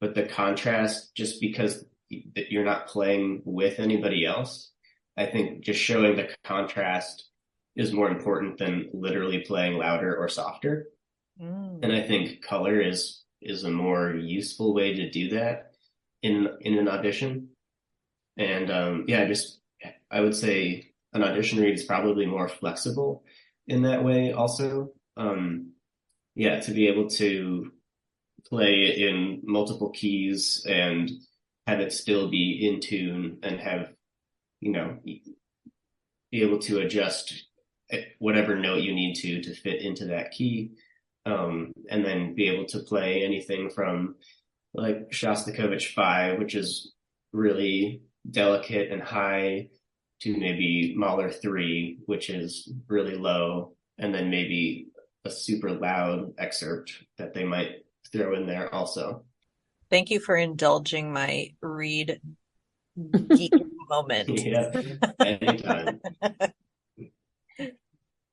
the contrast, just because you're not playing with anybody else, I think just showing the contrast is more important than literally playing louder or softer. And I think color is a more useful way to do that in an audition. And I would say an audition read is probably more flexible in that way also. To be able to play in multiple keys and have it still be in tune and have, be able to adjust whatever note you need to fit into that key. And then be able to play anything from like Shostakovich 5, which is really delicate and high, to maybe Mahler 3, which is really low, and then maybe a super loud excerpt that they might throw in there also. Thank you for indulging my read geek moment. Yeah, anytime.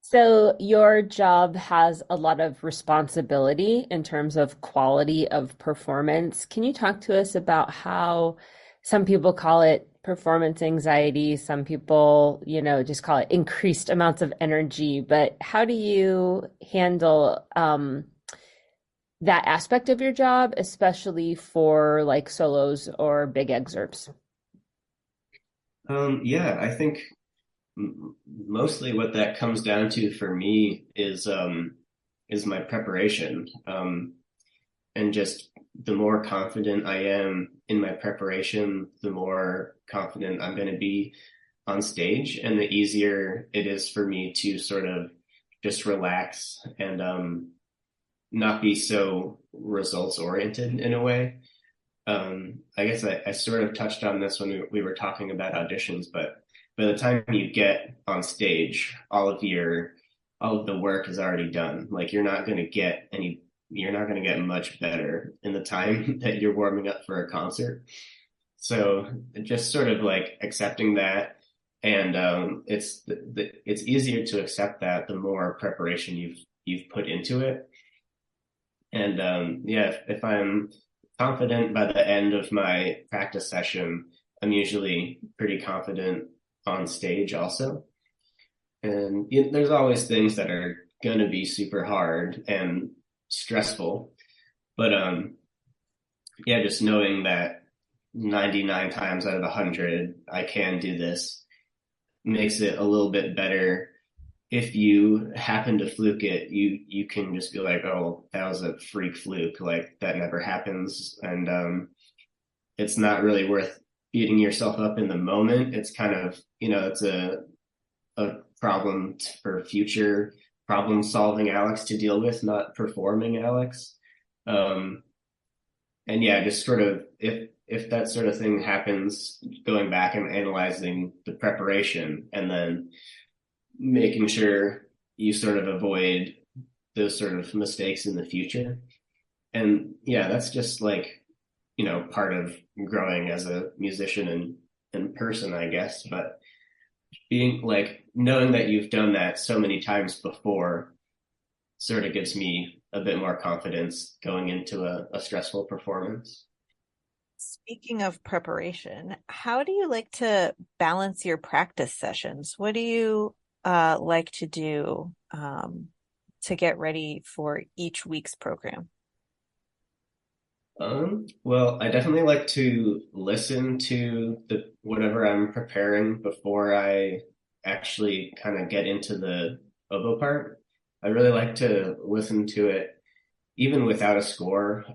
So your job has a lot of responsibility in terms of quality of performance. Can you talk to us about how some people call it performance anxiety, some people, just call it increased amounts of energy, but how do you handle that aspect of your job, especially for like solos or big excerpts? I think mostly what that comes down to for me is my preparation. And just the more confident I am in my preparation, the more confident I'm going to be on stage, and the easier it is for me to sort of just relax and not be so results oriented in a way. I guess I sort of touched on this when we were talking about auditions, but by the time you get on stage, all of the work is already done. Like you're not going to get much better in the time that you're warming up for a concert. So just sort of like accepting that, and it's easier to accept that the more preparation you've put into it. And if I'm confident by the end of my practice session, I'm usually pretty confident on stage also. And there's always things that are going to be super hard and stressful, but just knowing that 99 times out of 100 I can do this makes it a little bit better. If you happen to fluke it, you can just be like, oh, that was a freak fluke, like that never happens. And it's not really worth beating yourself up in the moment. It's kind of, it's a problem for future problem solving Alex to deal with, not performing Alex. Just sort of if that sort of thing happens, going back and analyzing the preparation and then making sure you sort of avoid those sort of mistakes in the future. And that's just like, part of growing as a musician and person, I guess. But being like, knowing that you've done that so many times before sort of gives me a bit more confidence going into a stressful performance. Speaking of preparation, how do you like to balance your practice sessions? What do you like to do to get ready for each week's program? Well, I definitely like to listen to whatever I'm preparing before I actually kind of get into the oboe part. I really like to listen to it even without a score.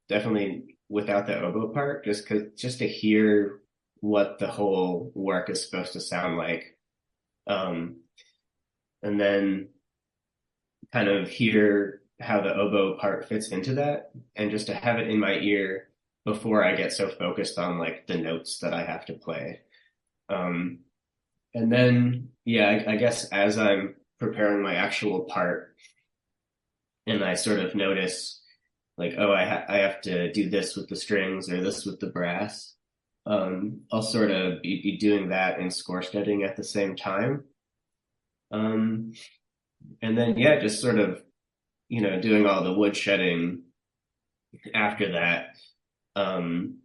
Definitely without the oboe part, just to hear what the whole work is supposed to sound like. And then kind of hear how the oboe part fits into that, and just to have it in my ear before I get so focused on like the notes that I have to play. Um, and then, yeah, I guess as I'm preparing my actual part and I sort of notice like, oh, I have to do this with the strings or this with the brass. I'll sort of be doing that in score studying at the same time. And then, yeah, just sort of, doing all the woodshedding after that, kind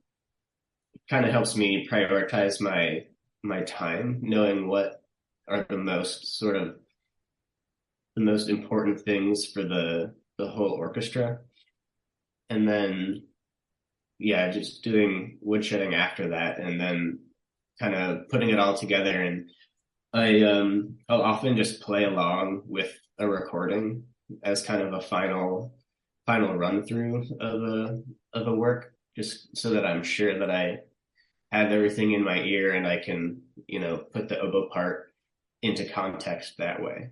of helps me prioritize my time, knowing what are the most important things for the whole orchestra. And then, yeah, just doing woodshedding after that, and then kind of putting it all together. And I'll often just play along with a recording as kind of a final run through of a work, just so that I'm sure that I have everything in my ear and I can, put the oboe part into context that way.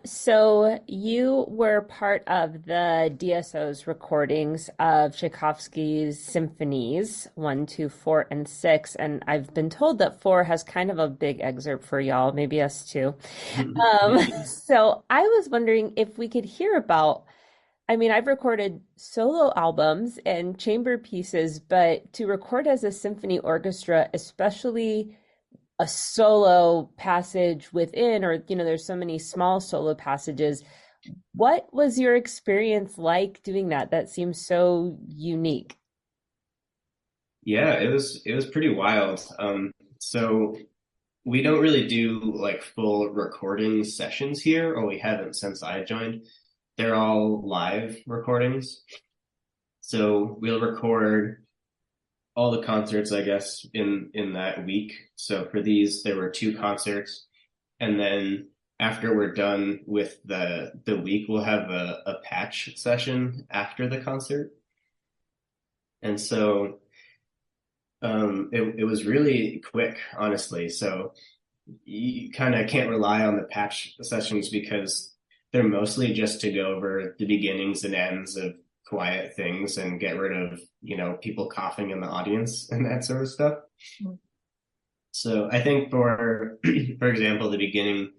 So you were part of the DSO's recordings of Tchaikovsky's symphonies 1, 2, 4, and 6, and I've been told that 4 has kind of a big excerpt for y'all, maybe us too. So I was wondering if we could hear about, I mean, I've recorded solo albums and chamber pieces, but to record as a symphony orchestra, especially a solo passage within, or, there's so many small solo passages. What was your experience like doing that? That seems so unique. Yeah, it was pretty wild. So we don't really do like full recording sessions here, or we haven't since I joined. They're all live recordings. So we'll record all the concerts, I guess, in that week. So for these, there were 2 concerts, and then after we're done with the week, we'll have a patch session after the concert. And so it was really quick, honestly. So you kind of can't rely on the patch sessions because they're mostly just to go over the beginnings and ends of quiet things and get rid of, people coughing in the audience and that sort of stuff. Mm-hmm. So I think for example, the beginning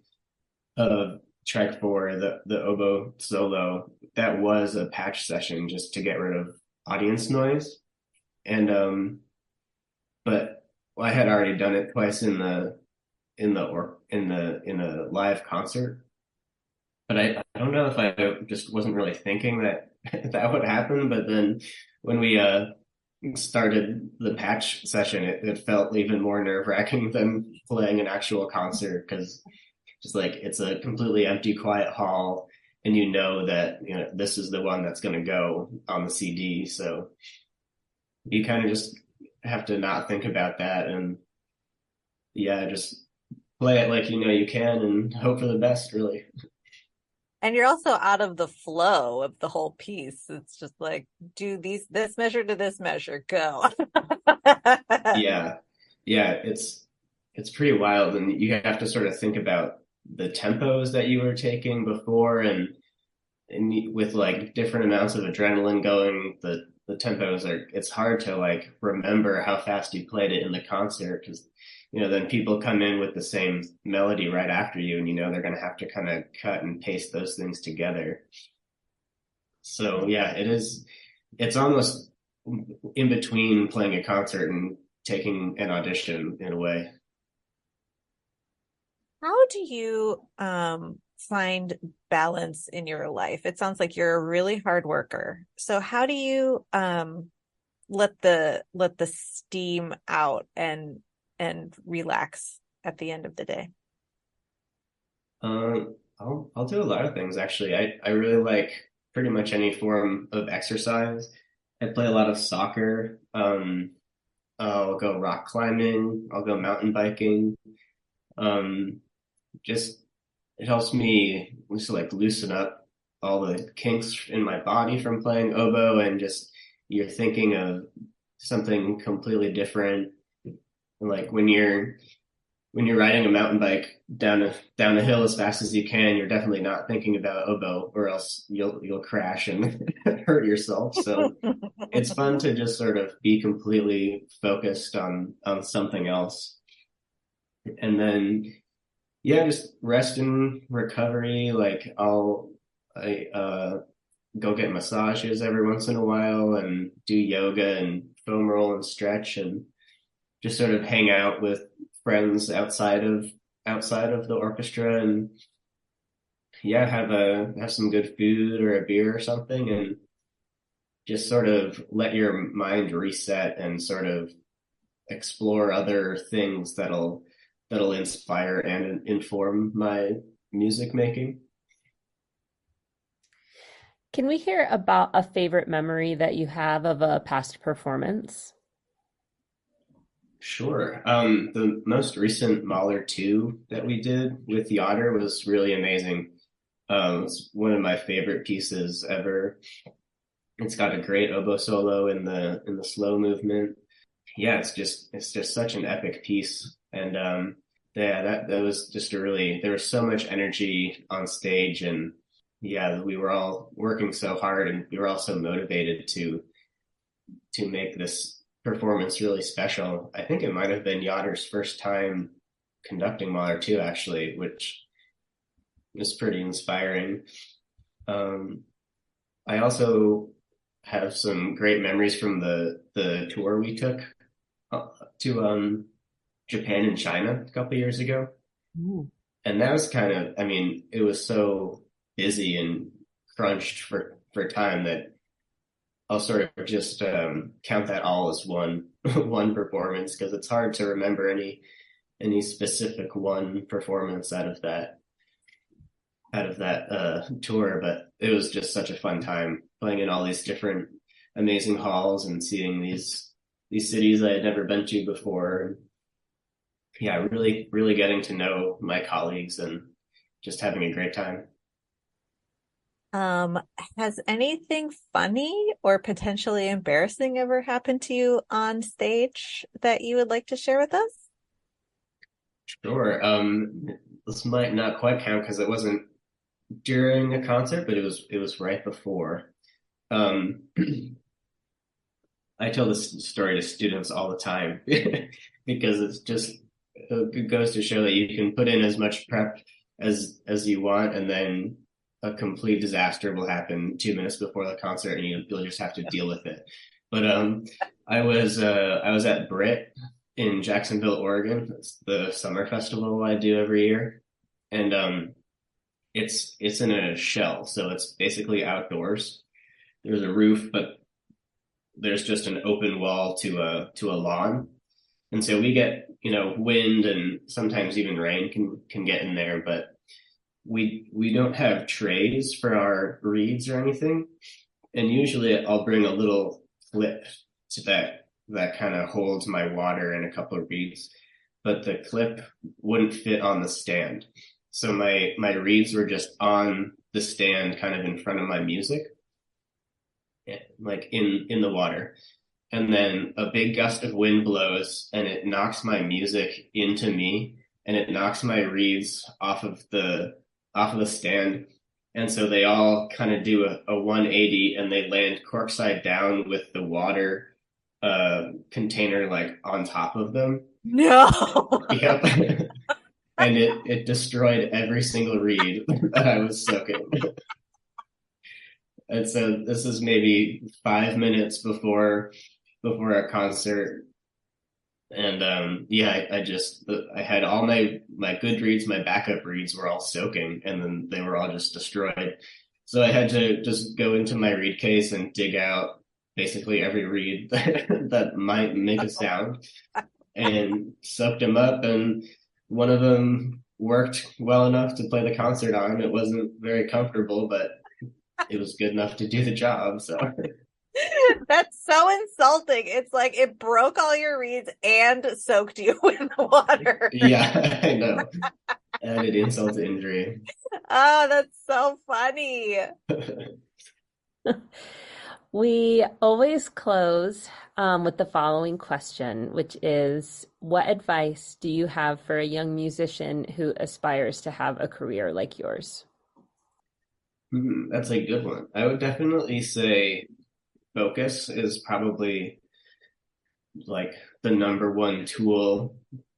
of track 4, the oboe solo, that was a patch session just to get rid of audience noise. And but I had already done it twice in a live concert. But I don't know if I just wasn't really thinking that that would happen. But then when we started the patch session, it felt even more nerve-wracking than playing an actual concert, because just like it's a completely empty, quiet hall, and that this is the one that's going to go on the CD. So you kind of just have to not think about that, and yeah, just play it like you can, and hope for the best, really. And you're also out of the flow of the whole piece. It's just like, do this measure to this measure, go. Yeah. It's pretty wild. And you have to sort of think about the tempos that you were taking before, and with like different amounts of adrenaline going, the tempos it's hard to like remember how fast you played it in the concert, because then people come in with the same melody right after you, and they're going to have to kind of cut and paste those things together. So yeah, it's almost in between playing a concert and taking an audition in a way. How do you find balance in your life? It sounds like you're a really hard worker. So how do you let the steam out and relax at the end of the day? I'll do a lot of things, actually. I really like pretty much any form of exercise. I play a lot of soccer. I'll go rock climbing. I'll go mountain biking. Just it helps me just like loosen up all the kinks in my body from playing oboe, and just you're thinking of something completely different. Like when you're when you're riding a mountain bike down a hill as fast as you can, you're definitely not thinking about oboe, or else you'll crash and hurt yourself. So it's fun to just sort of be completely focused on something else. And then yeah, just rest and recovery. Like I go get massages every once in a while and do yoga and foam roll and stretch and just sort of hang out with friends outside of the orchestra, and yeah, have some good food or a beer or something, and just sort of let your mind reset and sort of explore other things that'll inspire and inform my music making. Can we hear about a favorite memory that you have of a past performance? Sure. The most recent Mahler 2 that we did with the Otter was really amazing. It's one of my favorite pieces ever. It's got a great oboe solo in the slow movement. Yeah, it's just such an epic piece. And yeah, that was just there was so much energy on stage, and yeah, we were all working so hard and we were all so motivated to make this performance really special. I think it might have been Yotter's first time conducting Mahler 2, actually, which was pretty inspiring. I also have some great memories from the tour we took to Japan and China a couple years ago. Ooh. And that was kind of, I mean, it was so busy and crunched for time that I'll sort of just count that all as one one performance, because it's hard to remember any specific one performance out of that tour. But it was just such a fun time playing in all these different amazing halls and seeing these cities I had never been to before. Yeah, really getting to know my colleagues and just having a great time. Has anything funny or potentially embarrassing ever happened to you on stage that you would like to share with us? Sure. This might not quite count because it wasn't during a concert, but it was right before. Um, I tell this story to students all the time because it goes to show that you can put in as much prep as you want, and then a complete disaster will happen 2 minutes before the concert, and you'll just have to deal with it. But I was at Brit in Jacksonville, Oregon. It's the summer festival I do every year, and it's in a shell, so it's basically outdoors. There's a roof, but there's just an open wall to a lawn, and so we get wind and sometimes even rain can get in there, but we don't have trays for our reeds or anything, and usually I'll bring a little clip to that kind of holds my water and a couple of reeds, but the clip wouldn't fit on the stand, so my reeds were just on the stand, kind of in front of my music, like in the water. And then a big gust of wind blows and it knocks my music into me, and it knocks my reeds off of the stand. And so they all kind of do a 180 and they land corkside down with the water container like on top of them. No. Yep. And it destroyed every single reed that I was soaking. And so this is maybe 5 minutes before a concert. And yeah, I had all my good reeds, my backup reeds were all soaking, and then they were all just destroyed. So I had to just go into my reed case and dig out basically every reed that might make a sound, and soaked them up. And one of them worked well enough to play the concert on. It wasn't very comfortable, but it was good enough to do the job. So That's so insulting. It's like it broke all your reeds and soaked you in the water. yeah, I know. Added insult to injury. Oh, that's so funny. We always close with the following question, which is, what advice do you have for a young musician who aspires to have a career like yours? That's a good one. I would definitely say focus is probably like the number one tool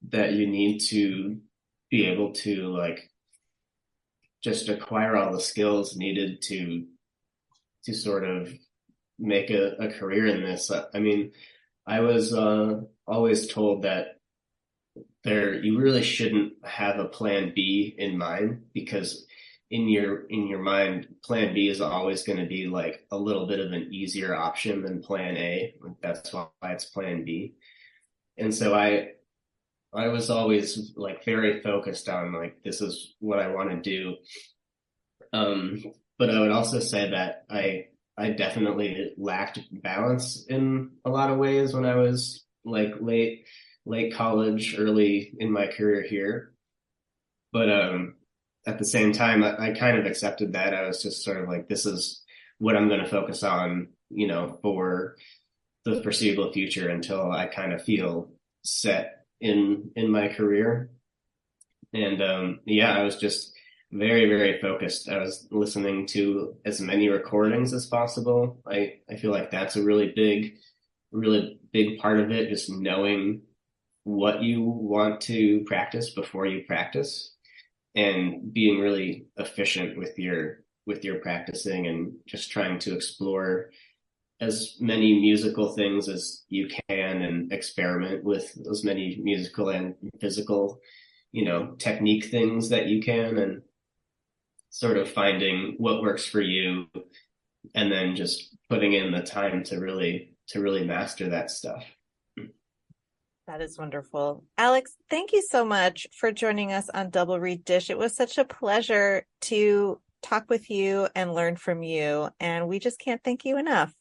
that you need to be able to like just acquire all the skills needed to sort of make a career in this. I mean, I was always told that you really shouldn't have a plan B in mind, because in your mind, plan B is always going to be like a little bit of an easier option than plan A. That's why it's plan B. And so I was always like very focused on like, this is what I want to do. But I would also say that I definitely lacked balance in a lot of ways when I was like late college, early in my career here. But at the same time, I kind of accepted that. I was just sort of like, this is what I'm going to focus on, for the foreseeable future until I kind of feel set in my career. And yeah, I was just very, very focused. I was listening to as many recordings as possible. I feel like that's a really big part of it, just knowing what you want to practice before you practice, and being really efficient with your practicing, and just trying to explore as many musical things as you can and experiment with as many musical and physical, technique things that you can, and sort of finding what works for you, and then just putting in the time to really master that stuff. That is wonderful. Alex, thank you so much for joining us on Double Reed Dish. It was such a pleasure to talk with you and learn from you, and we just can't thank you enough.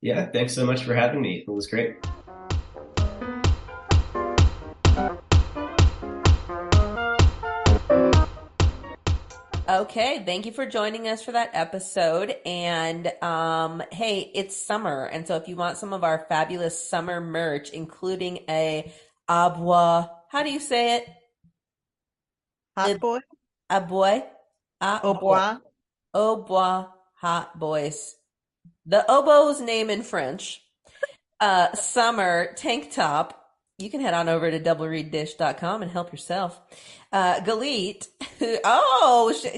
Yeah, thanks so much for having me. It was great. Okay, thank you for joining us for that episode. And hey, it's summer, and so if you want some of our fabulous summer merch, including a Oboe, how do you say it? Hot boy? Oboe, Oboe? Oboe, hot boys. The oboe's name in French. Summer tank top. You can head on over to doublereaddish.com and help yourself. Galit,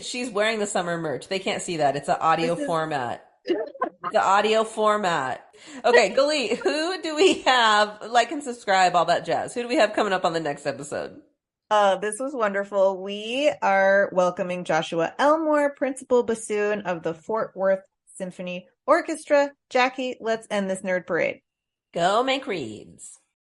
she's wearing the summer merch. They can't see that. It's an audio format. It's an audio format. Okay, Galit, who do we have? Like and subscribe, all that jazz. Who do we have coming up on the next episode? This was wonderful. We are welcoming Joshua Elmore, principal bassoon of the Fort Worth Symphony Orchestra. Jacqui, let's end this nerd parade. Go make reads.